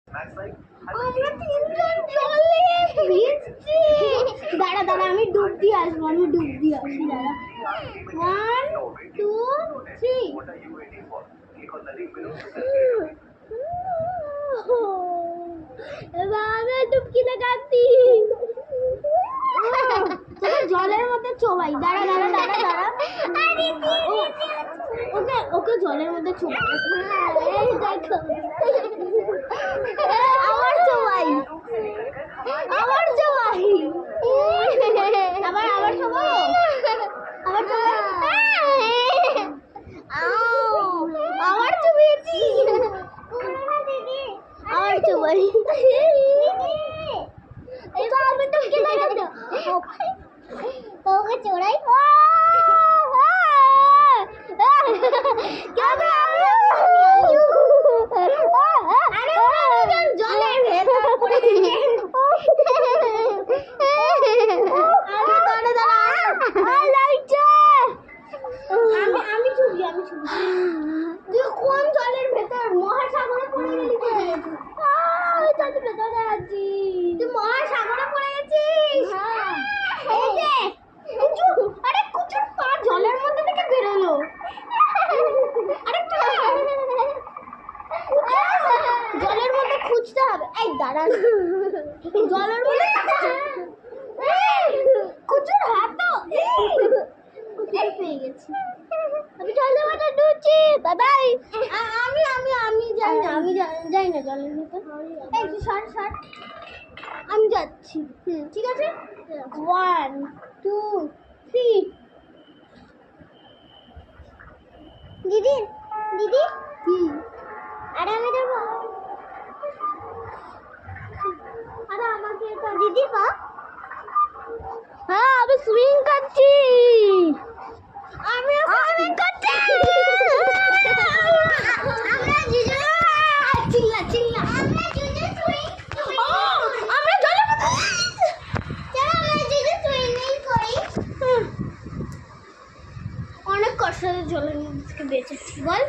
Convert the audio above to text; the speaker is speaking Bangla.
আমরা তিনজন জলে ভিজছি। দাঁড়া দাঁড়া, আমি ডুব দিয়ে আসবো, দাঁড়া। 1 2 3। এবার আমি ডুবকি লাগাচ্ছি। জলের মধ্যে চোবাই। দাঁড়া দাঁড়া দাঁড়া দাঁড়া, ওকে জলের মধ্যে চোবাই। এই দেখো, আবার চোবাই। আবার চোবাবো, আবার চোবাই। আবার চুবিয়েছি, আবার চোবাই। এবার আমি তো কি লাগাবো, ওকে চোরাই। জলের ভেতর পড়ে গেছে। আমি ছবি তুই কোন জলের ভেতর? মহাসাগরে পড়ে গেলি। জলের ভেতরে আছি। তুই মহাসাগরে পড়ে গেছিস। আরে কুচুর পা জলের মধ্যে থেকে বেরোলো। আরে জলের মধ্যে খুঁজতে হবে। এই দাঁড়া, জলের মধ্যে কুচুর হাত পেয়ে গেছি। আমি জলের মধ্যে ঢুকছি। দাদাই, আমি যাই না, যাই না জলের ভিতর। এই সর, আমি যাচ্ছি। ঠিক আছে, 1 2 3। দিদি কি? আরে আমি দেবো। আরে আমাকে দিদি পা। হ্যাঁ, আমি সুইং করছি। অনেক কষ্ট জলের মধ্যে থেকে বেঁচেছি বল।